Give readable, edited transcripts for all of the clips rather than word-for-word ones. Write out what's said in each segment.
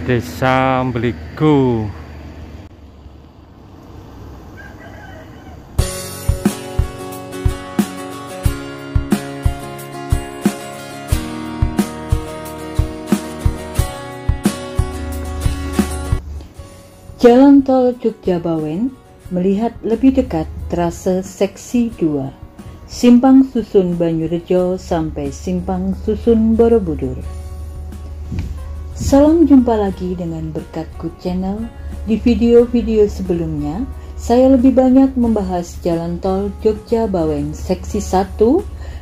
Desa Mbligo. Jalan Tol Jogja-Bawen melihat lebih dekat trase seksi 2, Simpang Susun Banyurejo sampai Simpang Susun Borobudur. Salam jumpa lagi dengan Berkatku Channel. Di video-video sebelumnya, saya lebih banyak membahas Jalan Tol Jogja-Bawen seksi 1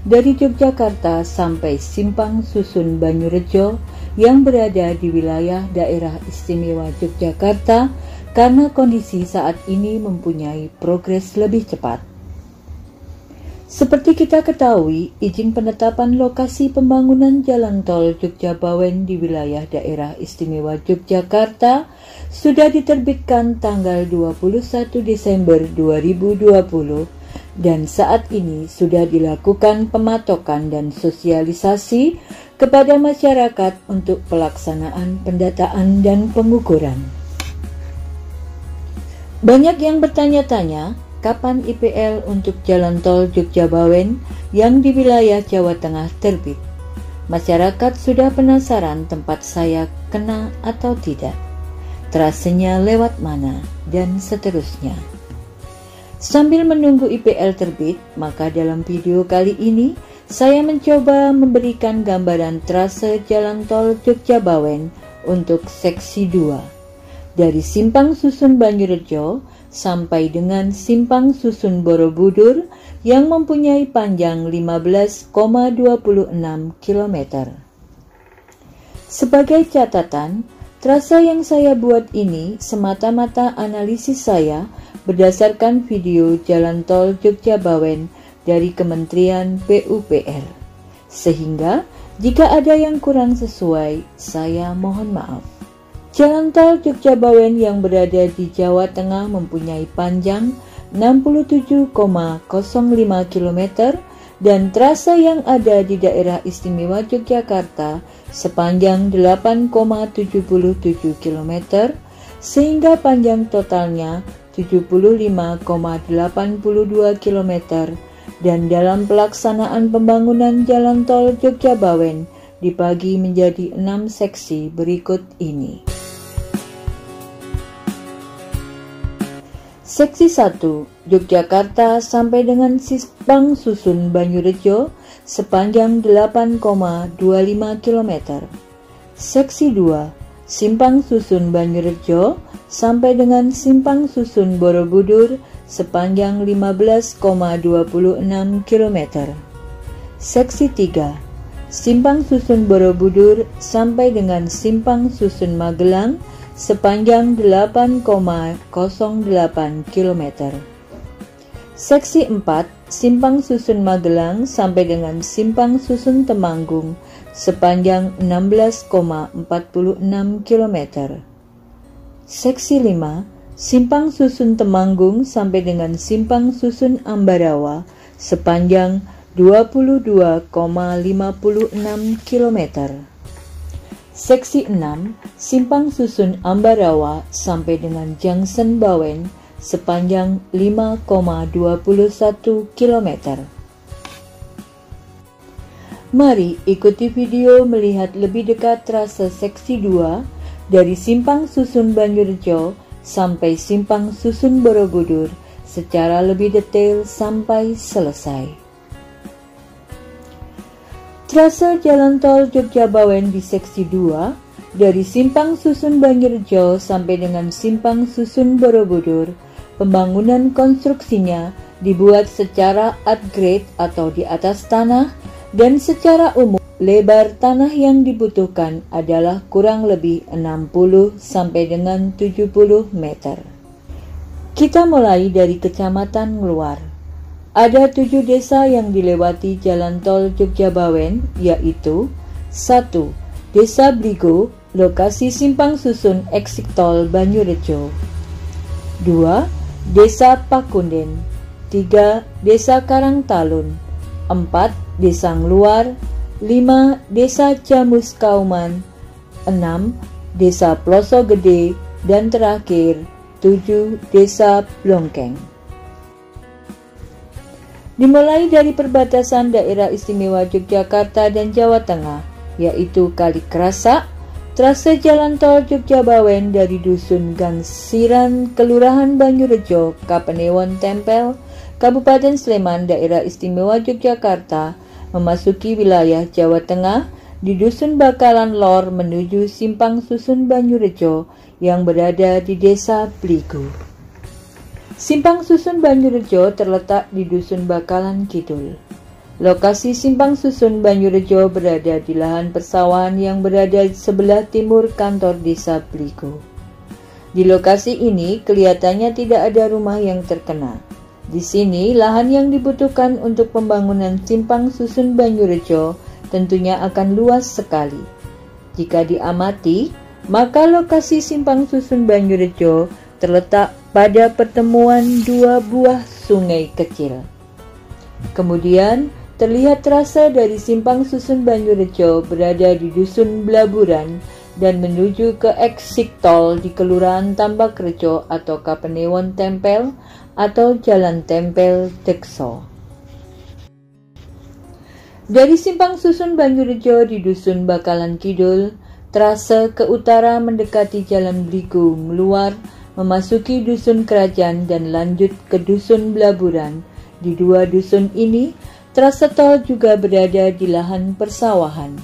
dari Yogyakarta sampai Simpang Susun Banyurejo yang berada di wilayah Daerah Istimewa Yogyakarta karena kondisi saat ini mempunyai progres lebih cepat. Seperti kita ketahui, izin penetapan lokasi pembangunan Jalan Tol Jogja-Bawen di wilayah Daerah Istimewa Yogyakarta sudah diterbitkan tanggal 21 Desember 2020 dan saat ini sudah dilakukan pematokan dan sosialisasi kepada masyarakat untuk pelaksanaan pendataan dan pengukuran. Banyak yang bertanya-tanya, kapan IPL untuk Jalan Tol Jogja-Bawen yang di wilayah Jawa Tengah terbit? Masyarakat sudah penasaran tempat saya kena atau tidak, trasenya lewat mana, dan seterusnya. Sambil menunggu IPL terbit, maka dalam video kali ini saya mencoba memberikan gambaran trase Jalan Tol Jogja-Bawen untuk seksi 2 dari Simpang Susun Banyurejo sampai dengan Simpang Susun Borobudur yang mempunyai panjang 15,26 km. Sebagai catatan, trase yang saya buat ini semata-mata analisis saya berdasarkan video Jalan Tol Jogja-Bawen dari Kementerian PUPR. Sehingga jika ada yang kurang sesuai, saya mohon maaf. Jalan Tol Jogja-Bawen yang berada di Jawa Tengah mempunyai panjang 67,05 km dan trase yang ada di Daerah Istimewa Yogyakarta sepanjang 8,77 km sehingga panjang totalnya 75,82 km dan dalam pelaksanaan pembangunan Jalan Tol Jogja-Bawen dibagi menjadi 6 seksi berikut ini. Seksi 1, Yogyakarta sampai dengan Simpang Susun Banyurejo sepanjang 8,25 km. Seksi 2, Simpang Susun Banyurejo sampai dengan Simpang Susun Borobudur sepanjang 15,26 km. Seksi 3, Simpang Susun Borobudur sampai dengan Simpang Susun Magelang sepanjang 8,08 km. Seksi 4, Simpang Susun Magelang sampai dengan Simpang Susun Temanggung sepanjang 16,46 km. Seksi 5, Simpang Susun Temanggung sampai dengan Simpang Susun Ambarawa sepanjang 22,56 km. Seksi 6, Simpang Susun Ambarawa sampai dengan Junction Bawen sepanjang 5,21 km. Mari ikuti video melihat lebih dekat trase seksi 2 dari Simpang Susun Banyurejo sampai Simpang Susun Borobudur secara lebih detail sampai selesai. Trase Jalan Tol Jogja-Bawen di seksi 2 dari Simpang Susun Banyurejo sampai dengan Simpang Susun Borobudur, pembangunan konstruksinya dibuat secara upgrade atau di atas tanah dan secara umum lebar tanah yang dibutuhkan adalah kurang lebih 60 sampai dengan 70 meter. Kita mulai dari Kecamatan Ngluar. Ada 7 desa yang dilewati Jalan Tol Jogja-Bawen, yaitu 1. Desa Bligo, lokasi Simpang Susun Eksik Tol Banyurejo. 2. Desa Pakunden. 3. Desa Karangtalun. 4. Desa Ngluar. 5. Desa Jamus Kauman. 6. Desa Ploso Gede, dan terakhir 7 Desa Blongkeng. Dimulai dari perbatasan daerah istimewa Yogyakarta dan Jawa Tengah, yaitu Kali Krasak, trase jalan tol Jogja-Bawen dari Dusun Gangsiran, Kelurahan Banyurejo, Kapanewon Tempel, Kabupaten Sleman, daerah istimewa Yogyakarta, memasuki wilayah Jawa Tengah di Dusun Bakalan Lor menuju Simpang Susun Banyurejo yang berada di Desa Bligo. Simpang Susun Banyurejo terletak di Dusun Bakalan Kidul. Lokasi Simpang Susun Banyurejo berada di lahan persawahan yang berada di sebelah timur kantor Desa Bligo. Di lokasi ini kelihatannya tidak ada rumah yang terkena. Di sini lahan yang dibutuhkan untuk pembangunan Simpang Susun Banyurejo tentunya akan luas sekali. Jika diamati, maka lokasi Simpang Susun Banyurejo terletak pada pertemuan dua buah sungai kecil. Kemudian terlihat trase dari Simpang Susun Banyurejo berada di Dusun Blaburan dan menuju ke eksit tol di Kelurahan Tambakrejo atau Kapanewon Tempel atau Jalan Tempel Dekso. Dari Simpang Susun Banyurejo di Dusun Bakalan Kidul, trase ke utara mendekati Jalan Bligo meluar, memasuki Dusun Kerajaan dan lanjut ke Dusun Blaburan. Di dua dusun ini, trase tol juga berada di lahan persawahan.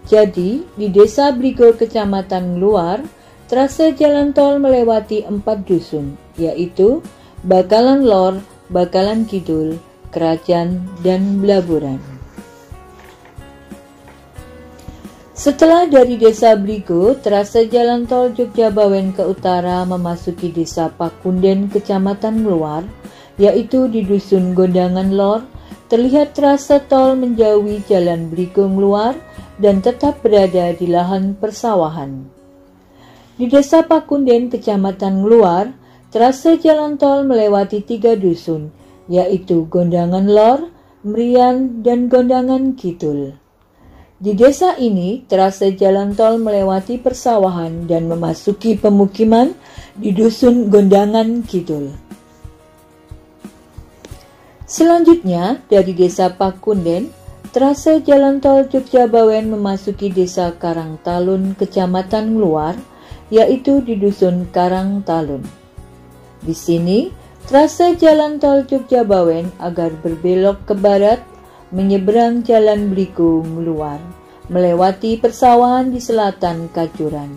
Jadi, di Desa Bligo Kecamatan Luar, trase jalan tol melewati 4 dusun, yaitu Bakalan Lor, Bakalan Kidul, Kerajaan, dan Blaburan. Setelah dari Desa Bligo, trase jalan tol Jogja-Bawen ke utara memasuki Desa Pakunden Kecamatan Luar, yaitu di Dusun Gondangan Lor, terlihat trase tol menjauhi Jalan Bligo Luar dan tetap berada di lahan persawahan. Di Desa Pakunden Kecamatan Luar, trase jalan tol melewati 3 dusun, yaitu Gondangan Lor, Mrian, dan Gondangan Kidul. Di desa ini, trase jalan tol melewati persawahan dan memasuki pemukiman di Dusun Gondangan Kidul. Selanjutnya, dari Desa Pakunden, trase jalan tol Jogja-Bawen memasuki Desa Karangtalun, Kecamatan Luar, yaitu di Dusun Karangtalun. Di sini, trase jalan tol Jogja-Bawen agar berbelok ke barat menyeberang Jalan Bligo Luar, melewati persawahan di selatan Kajuran.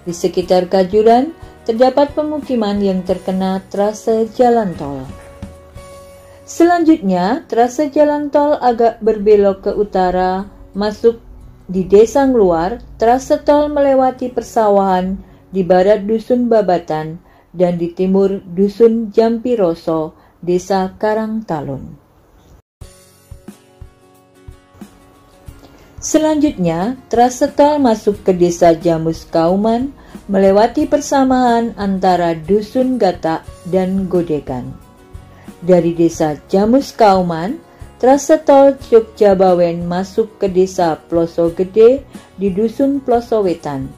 Di sekitar Kajuran terdapat pemukiman yang terkena trase jalan tol. Selanjutnya, trase jalan tol agak berbelok ke utara, masuk di Desa Luar. Trase tol melewati persawahan di barat Dusun Babatan dan di timur Dusun Jampiroso, Desa Karangtalun. Selanjutnya, trase tol masuk ke Desa Jamus Kauman, melewati persamaan antara Dusun Gatak dan Godegan. Dari Desa Jamus Kauman, trase tol Jogja-Bawen masuk ke Desa Ploso Gede di Dusun Ploso Wetan,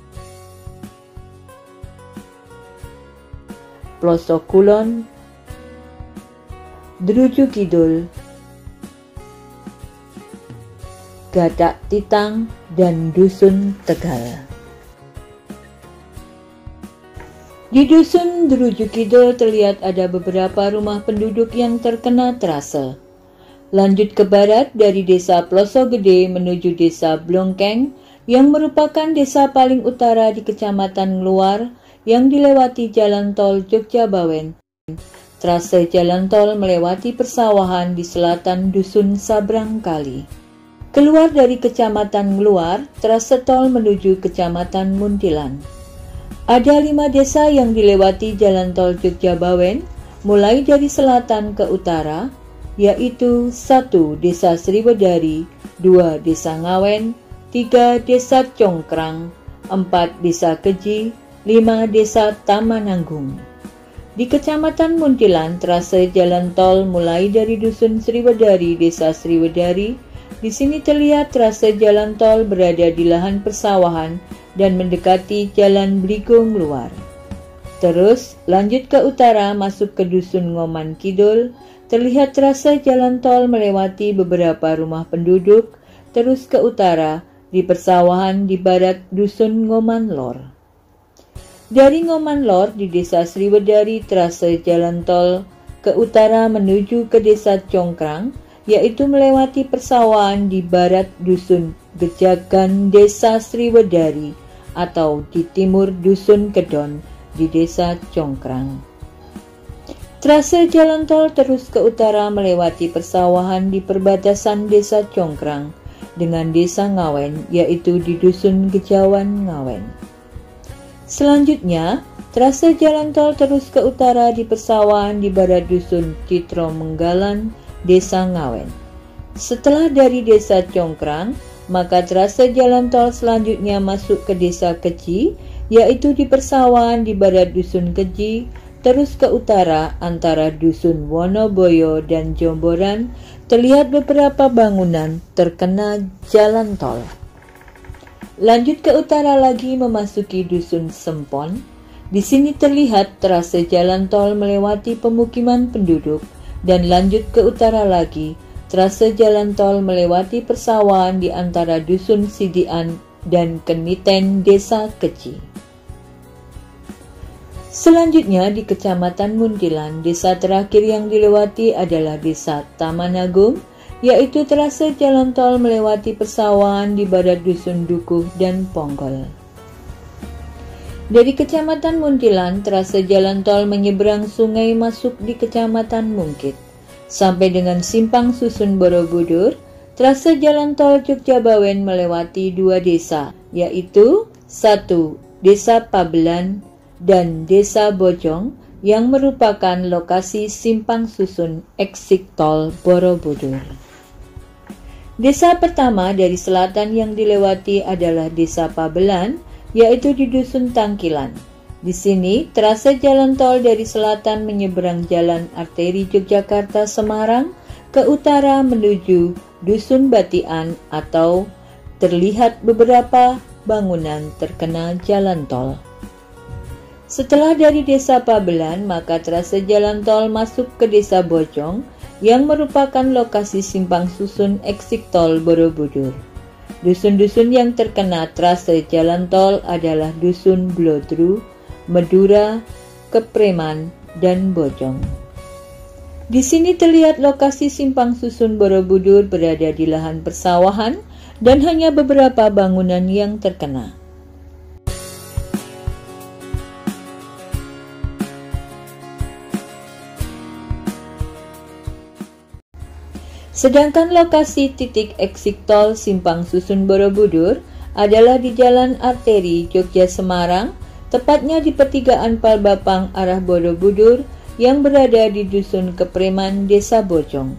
Ploso Kulon, Druju Kidul, Gadak Titang, dan Dusun Tegal. Di Dusun Druju Kidul terlihat ada beberapa rumah penduduk yang terkena trase. Lanjut ke barat dari Desa Ploso Gede menuju Desa Blongkeng yang merupakan desa paling utara di Kecamatan Luar yang dilewati jalan tol Jogja-Bawen. Trase jalan tol melewati persawahan di selatan Dusun Sabrang Kali. Keluar dari Kecamatan Luar, trase tol menuju Kecamatan Muntilan. Ada 5 desa yang dilewati jalan tol Jogja-Bawen, mulai dari selatan ke utara, yaitu 1 Desa Sriwedari, 2 Desa Ngawen, 3 Desa Congkrang, 4 Desa Keji, 5 Desa Tamananggung. Di Kecamatan Muntilan, trase jalan tol mulai dari Dusun Sriwedari, Desa Sriwedari, Di sini terlihat trase jalan tol berada di lahan persawahan dan mendekati Jalan Bligong luar. Terus lanjut ke utara masuk ke Dusun Ngoman Kidul, terlihat trase jalan tol melewati beberapa rumah penduduk, terus ke utara di persawahan di barat Dusun Ngoman Lor. Dari Ngoman Lor di Desa Sriwedari trase jalan tol ke utara menuju ke Desa Congkrang, yaitu melewati persawahan di barat Dusun Gejagan Desa Sriwedari atau di timur Dusun Kedon di Desa Congkrang. Trase jalan tol terus ke utara melewati persawahan di perbatasan Desa Congkrang dengan Desa Ngawen, yaitu di Dusun Gejawan Ngawen. Selanjutnya, trase jalan tol terus ke utara di persawahan di barat Dusun Citro Menggalan, Desa Ngawen. Setelah dari Desa Congkrang, maka trase jalan tol selanjutnya masuk ke Desa Keji, yaitu di persawahan di barat Dusun Keji, terus ke utara antara Dusun Wonoboyo dan Jomboran, terlihat beberapa bangunan terkena jalan tol. Lanjut ke utara lagi memasuki Dusun Sempon. Di sini terlihat trase jalan tol melewati pemukiman penduduk, dan lanjut ke utara lagi, trase jalan tol melewati persawahan di antara Dusun Sidian dan Keniten Desa Keci. Selanjutnya di Kecamatan Muntilan, desa terakhir yang dilewati adalah Desa Tamanagung, yaitu trase jalan tol melewati persawahan di barat Dusun Dukuh dan Ponggol. Dari Kecamatan Muntilan, trase jalan tol menyeberang sungai masuk di Kecamatan Mungkit. Sampai dengan Simpang Susun Borobudur, trase jalan tol Jogjabawen melewati dua desa, yaitu 1. Desa Pabelan dan Desa Bojong yang merupakan lokasi Simpang Susun eksik tol Borobudur. Desa pertama dari selatan yang dilewati adalah Desa Pabelan, yaitu di Dusun Tangkilan. Di sini, trase jalan tol dari selatan menyeberang jalan arteri Yogyakarta Semarang ke utara menuju Dusun Batian atau terlihat beberapa bangunan terkena jalan tol. Setelah dari Desa Pabelan, maka trase jalan tol masuk ke Desa Bojong yang merupakan lokasi Simpang Susun eksik tol Borobudur. Dusun-dusun yang terkena trase jalan tol adalah Dusun Blodru, Medura, Kepreman, dan Bojong. Di sini terlihat lokasi Simpang Susun Borobudur berada di lahan persawahan dan hanya beberapa bangunan yang terkena. Sedangkan lokasi titik eksik tol Simpang Susun Borobudur adalah di Jalan Arteri Jogja Semarang, tepatnya di pertigaan Palbapang arah Borobudur yang berada di Dusun Kepreman, Desa Bojong.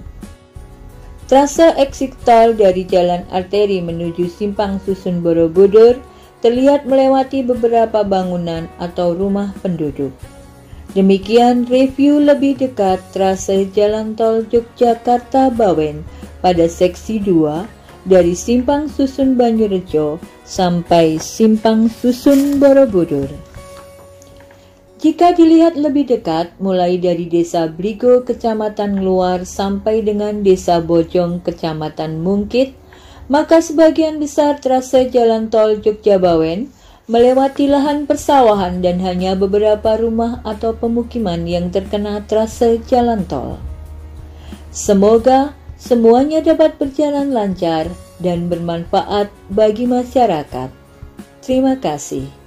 Trase eksik tol dari Jalan Arteri menuju Simpang Susun Borobudur terlihat melewati beberapa bangunan atau rumah penduduk. Demikian review lebih dekat trase jalan tol Yogyakarta-Bawen pada seksi 2 dari Simpang Susun Banyurejo sampai Simpang Susun Borobudur. Jika dilihat lebih dekat, mulai dari Desa Bligo, Kecamatan Luar sampai dengan Desa Bojong, Kecamatan Mungkit, maka sebagian besar trase jalan tol Jogja-Bawen melewati lahan persawahan dan hanya beberapa rumah atau pemukiman yang terkena trase jalan tol. Semoga semuanya dapat berjalan lancar dan bermanfaat bagi masyarakat. Terima kasih.